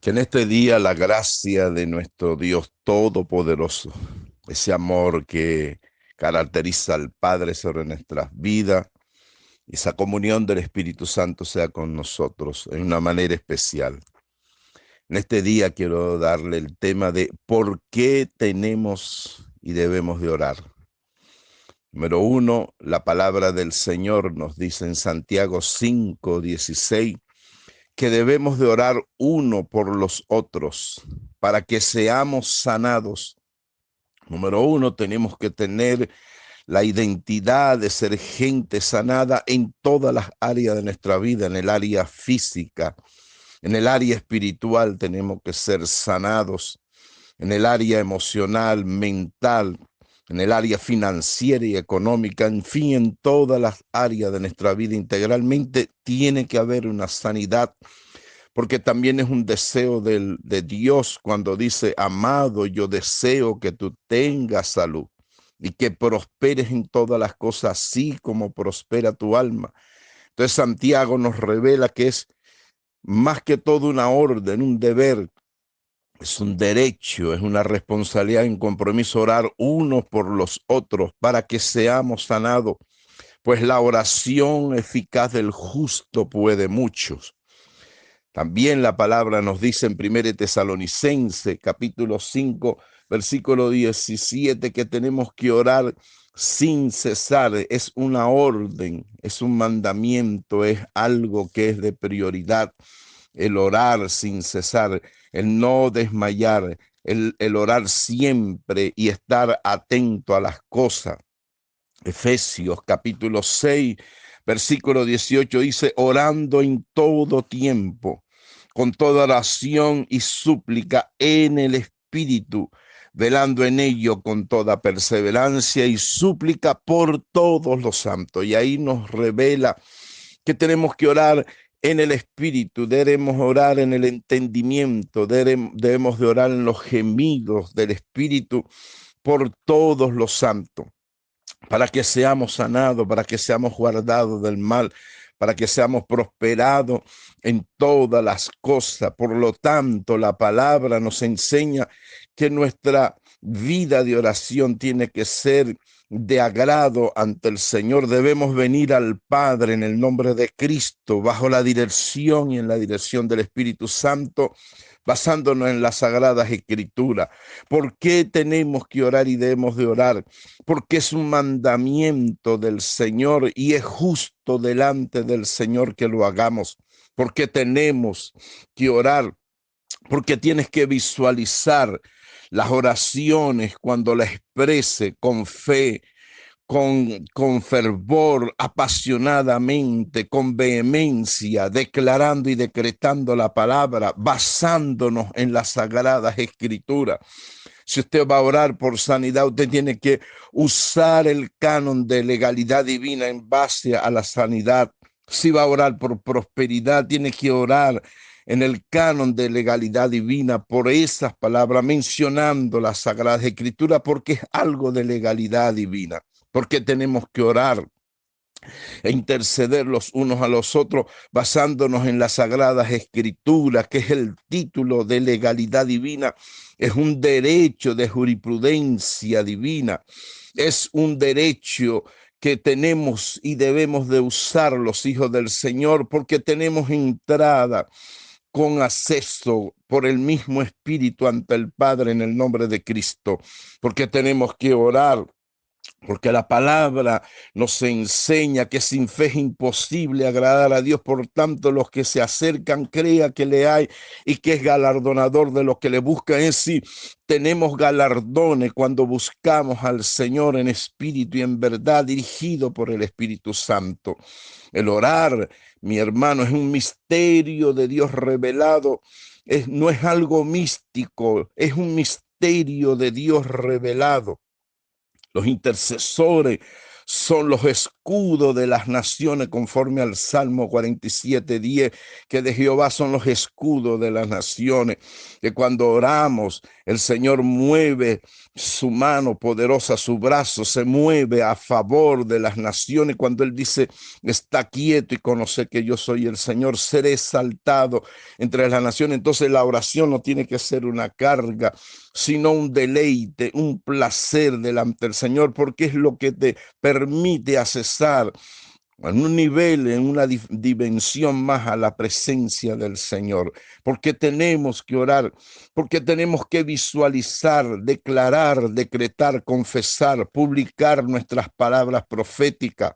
Que en este día la gracia de nuestro Dios Todopoderoso, ese amor que caracteriza al Padre sobre nuestras vidas, esa comunión del Espíritu Santo sea con nosotros en una manera especial. En este día quiero darle el tema de por qué tenemos y debemos de orar. Número uno, la palabra del Señor nos dice en Santiago 5:16 que debemos de orar uno por los otros para que seamos sanados. Número uno, tenemos que tener la identidad de ser gente sanada en todas las áreas de nuestra vida, en el área física, en el área espiritual tenemos que ser sanados, en el área emocional, mental, en el área financiera y económica, en fin, en todas las áreas de nuestra vida integralmente tiene que haber una sanidad, porque también es un deseo de Dios cuando dice, amado, yo deseo que tú tengas salud y que prosperes en todas las cosas, así como prospera tu alma. Entonces Santiago nos revela que es más que todo una orden, un deber, es un derecho, es una responsabilidad, un compromiso orar unos por los otros para que seamos sanados, pues la oración eficaz del justo puede muchos. También la palabra nos dice en 1 Tesalonicense, capítulo 5, versículo 17, que tenemos que orar sin cesar. Es una orden, es un mandamiento, es algo que es de prioridad. El orar sin cesar, el no desmayar, el orar siempre y estar atento a las cosas. Efesios capítulo 6, versículo 18 dice, orando en todo tiempo, con toda oración y súplica en el Espíritu, velando en ello con toda perseverancia y súplica por todos los santos. Y ahí nos revela que tenemos que orar en el Espíritu, debemos orar en el entendimiento, debemos de orar en los gemidos del Espíritu por todos los santos, para que seamos sanados, para que seamos guardados del mal, para que seamos prosperados en todas las cosas. Por lo tanto, la palabra nos enseña que nuestra vida de oración tiene que ser de agrado ante el Señor. Debemos venir al Padre en el nombre de Cristo, bajo la dirección y en la dirección del Espíritu Santo, basándonos en las Sagradas Escrituras. ¿Por qué tenemos que orar y debemos de orar? Porque es un mandamiento del Señor y es justo delante del Señor que lo hagamos. Porque tenemos que orar, porque tienes que visualizar las oraciones cuando la exprese con fe, con fervor, apasionadamente, con vehemencia, declarando y decretando la palabra, basándonos en las sagradas escrituras. Si usted va a orar por sanidad, usted tiene que usar el canon de legalidad divina en base a la sanidad. Si va a orar por prosperidad, tiene que orar en el canon de legalidad divina por esas palabras, mencionando las Sagradas Escrituras, porque es algo de legalidad divina, porque tenemos que orar e interceder los unos a los otros basándonos en las Sagradas Escrituras, que es el título de legalidad divina, es un derecho de jurisprudencia divina, es un derecho que tenemos y debemos de usar los hijos del Señor porque tenemos entrada con acceso por el mismo Espíritu ante el Padre en el nombre de Cristo, porque tenemos que orar, porque la palabra nos enseña que sin fe es imposible agradar a Dios. Por tanto, los que se acercan, crea que le hay y que es galardonador de los que le buscan. Es decir, tenemos galardones cuando buscamos al Señor en espíritu y en verdad, dirigido por el Espíritu Santo. El orar, mi hermano, es un misterio de Dios revelado. No es algo místico, es un misterio de Dios revelado. Los intercesores son los escudo de las naciones, conforme al Salmo 47:10, que de Jehová son los escudos de las naciones, que cuando oramos, el Señor mueve su mano poderosa, su brazo se mueve a favor de las naciones. Cuando Él dice, está quieto y conoce que yo soy el Señor, seré exaltado entre las naciones. Entonces la oración no tiene que ser una carga, sino un deleite, un placer delante del Señor, porque es lo que te permite accesar en un nivel, en una dimensión más a la presencia del Señor, porque tenemos que orar, porque tenemos que visualizar, declarar, decretar, confesar, publicar nuestras palabras proféticas.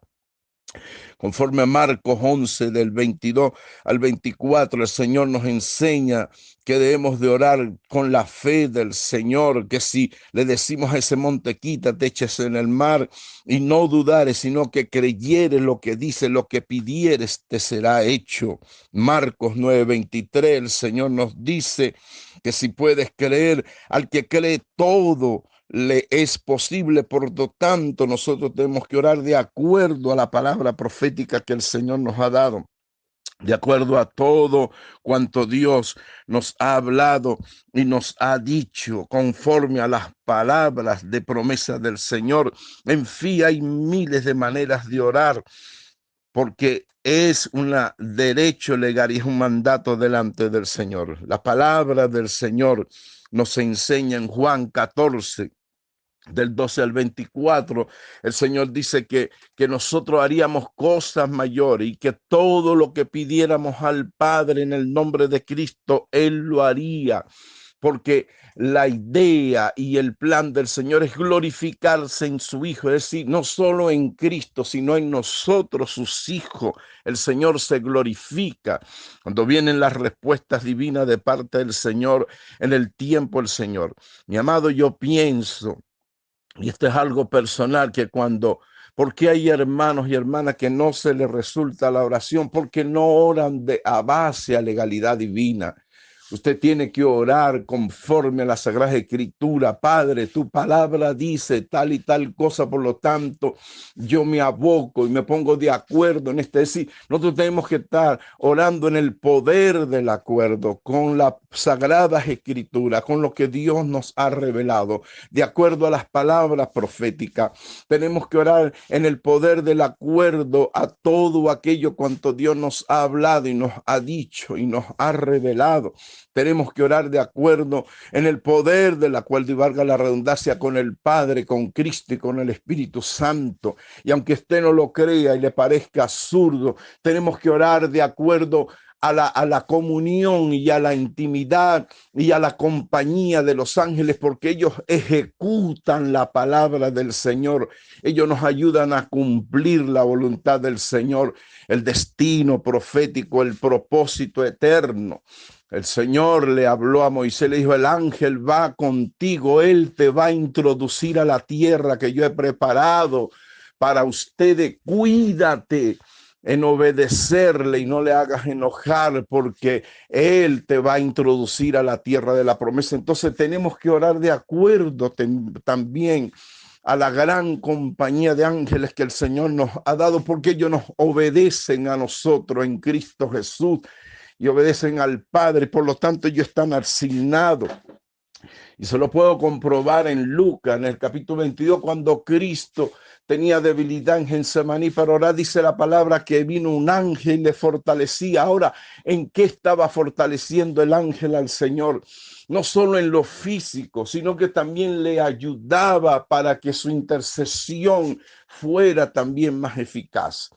Conforme a Marcos 11, del 22 al 24, el Señor nos enseña que debemos de orar con la fe del Señor, que si le decimos a ese monte, quítate, échese en el mar, y no dudares, sino que creyeres lo que dice, lo que pidieres te será hecho. Marcos 9:23, el Señor nos dice que si puedes creer, al que cree todo le es posible. Por lo tanto, nosotros tenemos que orar de acuerdo a la palabra profética que el Señor nos ha dado, de acuerdo a todo cuanto Dios nos ha hablado y nos ha dicho, conforme a las palabras de promesa del Señor. En fin, hay miles de maneras de orar, porque es un derecho legal y es un mandato delante del Señor. La palabra del Señor nos enseña en Juan 14, del 12 al 24, el Señor dice que nosotros haríamos cosas mayores y que todo lo que pidiéramos al Padre en el nombre de Cristo, Él lo haría. Porque la idea y el plan del Señor es glorificarse en su Hijo, es decir, no solo en Cristo, sino en nosotros, sus hijos. El Señor se glorifica. Cuando vienen las respuestas divinas de parte del Señor, en el tiempo del Señor. Mi amado, yo pienso, y esto es algo personal, que porque hay hermanos y hermanas que no se les resulta la oración, porque no oran a base a legalidad divina. Usted tiene que orar conforme a la Sagrada Escritura. Padre, tu palabra dice tal y tal cosa, por lo tanto, yo me aboco y me pongo de acuerdo en este. Es decir, nosotros tenemos que estar orando en el poder del acuerdo, con las Sagradas Escrituras, con lo que Dios nos ha revelado, de acuerdo a las palabras proféticas. Tenemos que orar en el poder del acuerdo a todo aquello cuanto Dios nos ha hablado y nos ha dicho y nos ha revelado. Tenemos que orar de acuerdo en el poder del acuerdo, y valga la redundancia, con el Padre, con Cristo y con el Espíritu Santo. Y aunque usted no lo crea y le parezca absurdo, tenemos que orar de acuerdo a la comunión y a la intimidad y a la compañía de los ángeles, porque ellos ejecutan la palabra del Señor. Ellos nos ayudan a cumplir la voluntad del Señor, el destino profético, el propósito eterno. El Señor le habló a Moisés, le dijo, el ángel va contigo, él te va a introducir a la tierra que yo he preparado para ustedes. Cuídate en obedecerle y no le hagas enojar, porque él te va a introducir a la tierra de la promesa. Entonces tenemos que orar de acuerdo también a la gran compañía de ángeles que el Señor nos ha dado, porque ellos nos obedecen a nosotros en Cristo Jesús y obedecen al Padre. Por lo tanto, ellos están asignados. Y se lo puedo comprobar en Lucas, en el capítulo 22, cuando Cristo tenía debilidad en Getsemaní para orar, dice la palabra que vino un ángel y le fortalecía. Ahora, ¿en qué estaba fortaleciendo el ángel al Señor? No solo en lo físico, sino que también le ayudaba para que su intercesión fuera también más eficaz.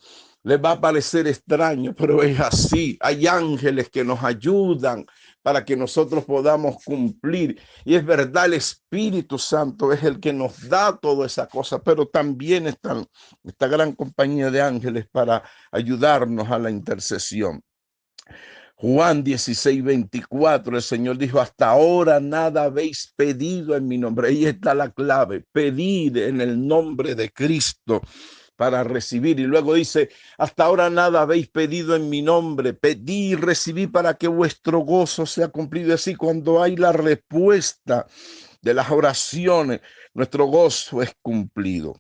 Les va a parecer extraño, pero es así. Hay ángeles que nos ayudan para que nosotros podamos cumplir. Y es verdad, el Espíritu Santo es el que nos da toda esa cosa, pero también están esta gran compañía de ángeles para ayudarnos a la intercesión. Juan 16:24, el Señor dijo, hasta ahora nada habéis pedido en mi nombre. Ahí está la clave, pedir en el nombre de Cristo para recibir. Y luego dice, hasta ahora nada habéis pedido en mi nombre, pedí y recibí para que vuestro gozo sea cumplido. Así, cuando hay la respuesta de las oraciones, nuestro gozo es cumplido.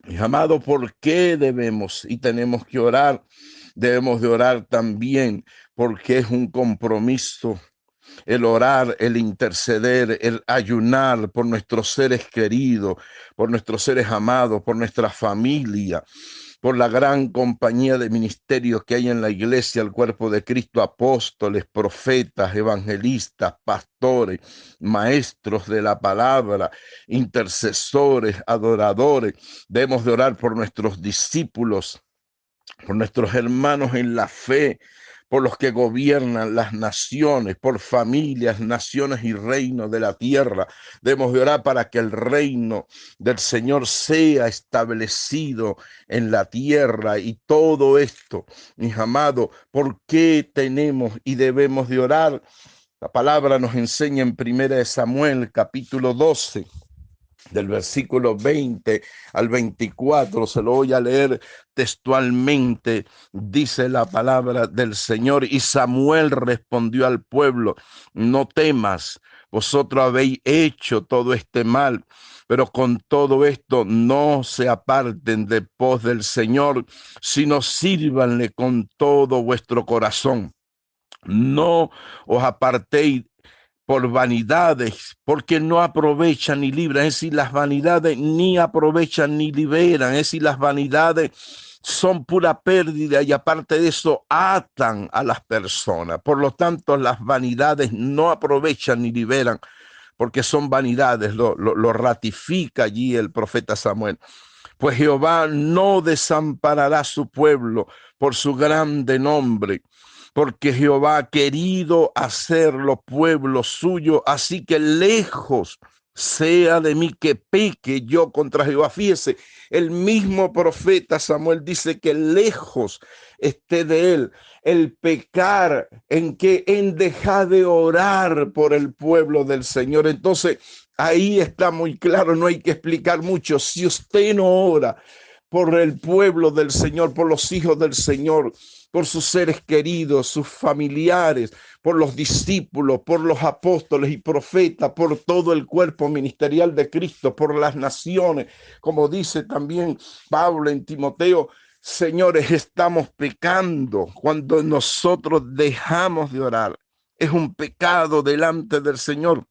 Mis amados, ¿por qué debemos y tenemos que orar? Debemos de orar también porque es un compromiso el orar, el interceder, el ayunar por nuestros seres queridos, por nuestros seres amados, por nuestra familia, por la gran compañía de ministerios que hay en la iglesia, el cuerpo de Cristo, apóstoles, profetas, evangelistas, pastores, maestros de la palabra, intercesores, adoradores. Debemos de orar por nuestros discípulos, por nuestros hermanos en la fe, por los que gobiernan las naciones, por familias, naciones y reinos de la tierra. Debemos de orar para que el reino del Señor sea establecido en la tierra y todo esto, mis amados, ¿por qué tenemos y debemos de orar? La palabra nos enseña en 1 Samuel capítulo 12, del versículo 20 al 24, se lo voy a leer textualmente. Dice la palabra del Señor: y Samuel respondió al pueblo: no temas, vosotros habéis hecho todo este mal, pero con todo esto no se aparten de pos del Señor, sino sírvanle con todo vuestro corazón. No os apartéis por vanidades, porque no aprovechan ni libran. Es decir, las vanidades ni aprovechan ni liberan. Es decir, las vanidades son pura pérdida y aparte de eso atan a las personas. Por lo tanto, las vanidades no aprovechan ni liberan, porque son vanidades. Lo ratifica allí el profeta Samuel. Pues Jehová no desamparará a su pueblo por su grande nombre, porque Jehová ha querido hacerlo pueblo suyo, así que lejos sea de mí que peque yo contra Jehová. Fíjese, el mismo profeta Samuel dice que lejos esté de él el pecar en dejar de orar por el pueblo del Señor. Entonces, ahí está muy claro, no hay que explicar mucho. Si usted no ora por el pueblo del Señor, por los hijos del Señor, por sus seres queridos, sus familiares, por los discípulos, por los apóstoles y profetas, por todo el cuerpo ministerial de Cristo, por las naciones, como dice también Pablo en Timoteo. Señores, estamos pecando cuando nosotros dejamos de orar. Es un pecado delante del Señor.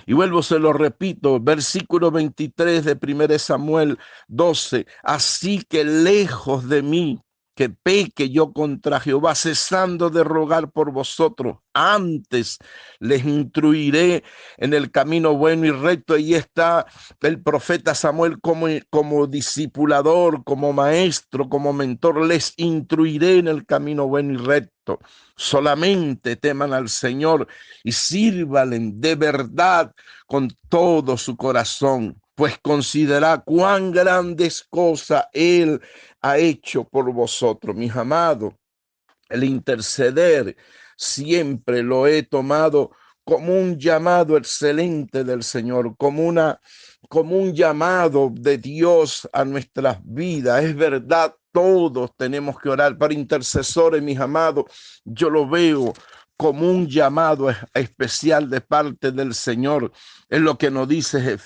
Y vuelvo, se lo repito, versículo 23 de 1 Samuel 12. Así que lejos de mí que peque yo contra Jehová, cesando de rogar por vosotros. Antes les instruiré en el camino bueno y recto. Ahí está el profeta Samuel como discipulador, como maestro, como mentor. Les instruiré en el camino bueno y recto. Solamente teman al Señor y sírvalen de verdad con todo su corazón, pues considera cuán grandes cosas Él ha hecho por vosotros, mis amados. El interceder siempre lo he tomado como un llamado excelente del Señor, como un llamado de Dios a nuestras vidas. Es verdad, todos tenemos que orar para intercesores, mis amados. Yo lo veo como un llamado especial de parte del Señor. Es lo que nos dice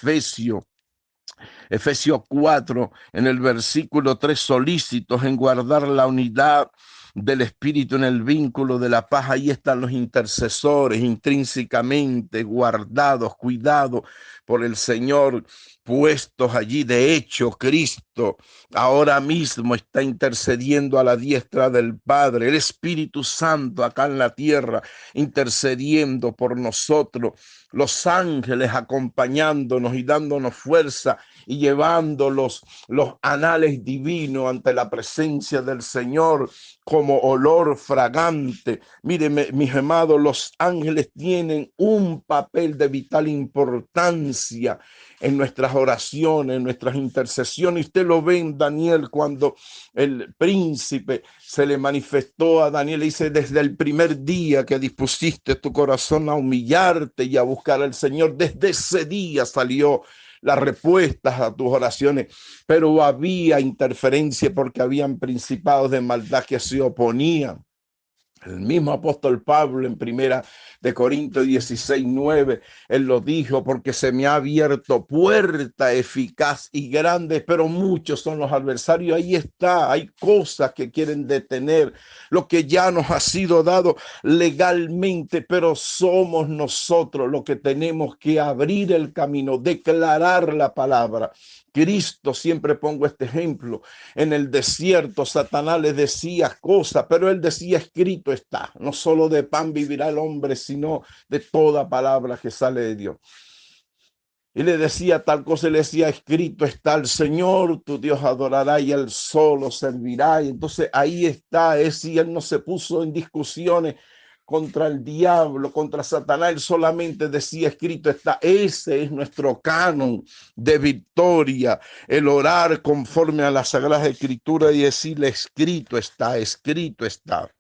Efesios 4, en el versículo 3, solícitos en guardar la unidad del Espíritu en el vínculo de la paz. Ahí están los intercesores intrínsecamente guardados, cuidados por el Señor, puestos allí. De hecho, Cristo ahora mismo está intercediendo a la diestra del Padre, el Espíritu Santo acá en la tierra, intercediendo por nosotros, los ángeles acompañándonos y dándonos fuerza y llevando los anales divinos ante la presencia del Señor como olor fragante. Miren, mis amados, los ángeles tienen un papel de vital importancia en nuestras oraciones, en nuestras intercesiones. Usted lo ve en Daniel cuando el príncipe se le manifestó a Daniel, le dice: desde el primer día que dispusiste tu corazón a humillarte y a buscar al Señor, desde ese día salió las respuestas a tus oraciones, pero había interferencia porque habían principados de maldad que se oponían El mismo apóstol Pablo en primera de Corintios 16:9, él lo dijo, porque se me ha abierto puerta eficaz y grande, pero muchos son los adversarios. Ahí está, hay cosas que quieren detener lo que ya nos ha sido dado legalmente, pero somos nosotros los que tenemos que abrir el camino, declarar la palabra. Cristo, siempre pongo este ejemplo, en el desierto Satanás le decía cosas, pero él decía escrito está, no solo de pan vivirá el hombre, sino de toda palabra que sale de Dios. Y le decía tal cosa, le decía escrito está, el Señor tu Dios adorará y él solo servirá. Y entonces ahí está, es si él no se puso en discusiones contra el diablo, contra Satanás, él solamente decía escrito está. Ese es nuestro canon de victoria, el orar conforme a las Sagradas Escrituras y decirle escrito está, escrito está.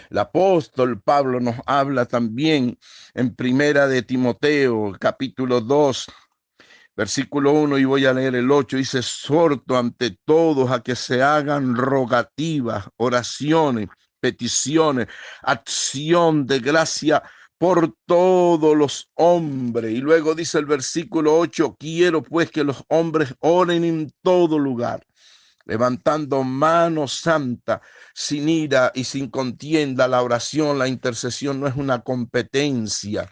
El apóstol Pablo nos habla también en primera de Timoteo, capítulo 2, versículo 1, y voy a leer el 8, dice, exhorto ante todos a que se hagan rogativas, oraciones, peticiones, acción de gracia por todos los hombres. Y luego dice el versículo 8, quiero pues que los hombres oren en todo lugar, levantando mano santa, sin ira y sin contienda. La oración, la intercesión no es una competencia,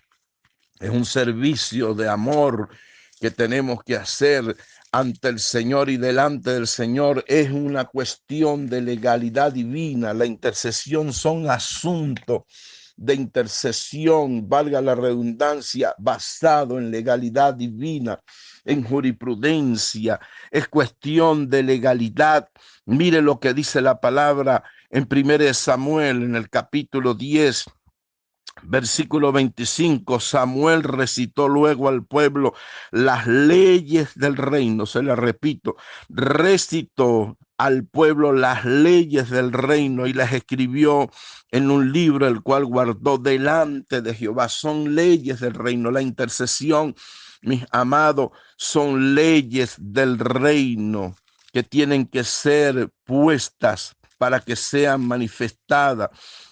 es un servicio de amor que tenemos que hacer ante el Señor y delante del Señor. Es una cuestión de legalidad divina. La intercesión son asuntos de intercesión, valga la redundancia, basado en legalidad divina, en jurisprudencia. Es cuestión de legalidad. Mire lo que dice la palabra en 1 Samuel, en el capítulo 10, versículo 25, Samuel recitó luego al pueblo las leyes del reino. Se la repito, recitó al pueblo las leyes del reino y las escribió en un libro, el cual guardó delante de Jehová. Son leyes del reino. La intercesión, mis amados, son leyes del reino que tienen que ser puestas para que sean manifestadas.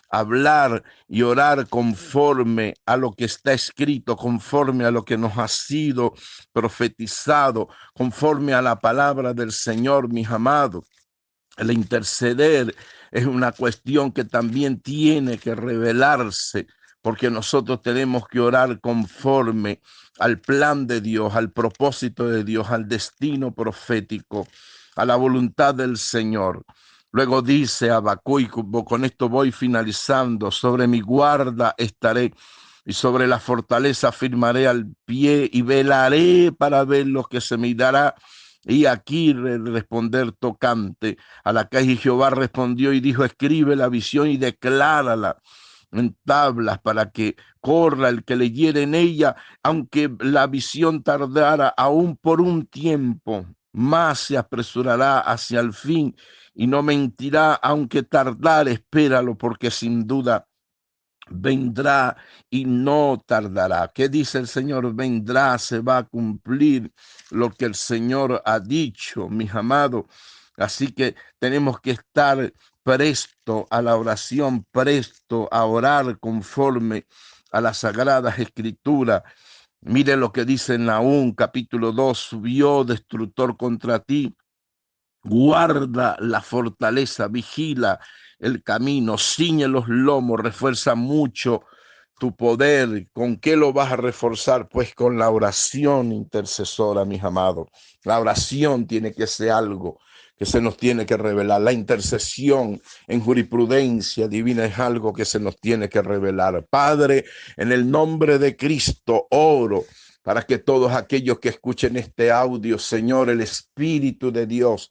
Hablar y orar conforme a lo que está escrito, conforme a lo que nos ha sido profetizado, conforme a la palabra del Señor, mis amados. El interceder es una cuestión que también tiene que revelarse, porque nosotros tenemos que orar conforme al plan de Dios, al propósito de Dios, al destino profético, a la voluntad del Señor. Luego dice Habacuc, con esto voy finalizando, sobre mi guarda estaré y sobre la fortaleza firmaré al pie y velaré para ver lo que se me dará. Y aquí responder tocante a la que Jehová respondió y dijo, escribe la visión y declárala en tablas para que corra el que leyere en ella, aunque la visión tardara aún por un tiempo, más se apresurará hacia el fin y no mentirá, aunque tardar, espéralo, porque sin duda vendrá y no tardará. ¿Qué dice el Señor? Vendrá, se va a cumplir lo que el Señor ha dicho, mis amados. Así que tenemos que estar presto a la oración, presto a orar conforme a las sagradas escrituras. Mire lo que dice en Nahum, capítulo 2, subió destructor contra ti. Guarda la fortaleza, vigila el camino, ciñe los lomos, refuerza mucho tu poder. ¿Con qué lo vas a reforzar? Pues con la oración intercesora, mis amados. La oración tiene que ser algo que se nos tiene que revelar. La intercesión en jurisprudencia divina es algo que se nos tiene que revelar. Padre, en el nombre de Cristo, oro para que todos aquellos que escuchen este audio, Señor, el Espíritu de Dios,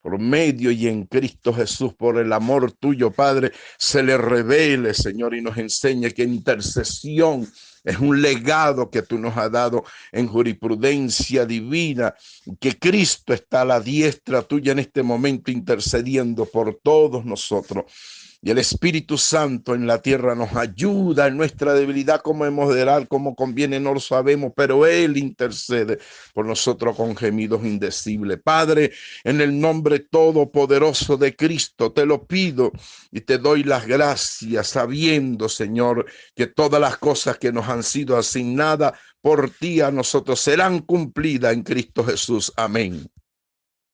por medio y en Cristo Jesús, por el amor tuyo, Padre, se le revele, Señor, y nos enseñe que intercesión es un legado que tú nos has dado en jurisprudencia divina, que Cristo está a la diestra tuya en este momento intercediendo por todos nosotros. Y el Espíritu Santo en la tierra nos ayuda en nuestra debilidad, como hemos de orar, como conviene, no lo sabemos, pero Él intercede por nosotros con gemidos indecibles. Padre, en el nombre todopoderoso de Cristo, te lo pido y te doy las gracias, sabiendo, Señor, que todas las cosas que nos han sido asignadas por ti a nosotros serán cumplidas en Cristo Jesús. Amén.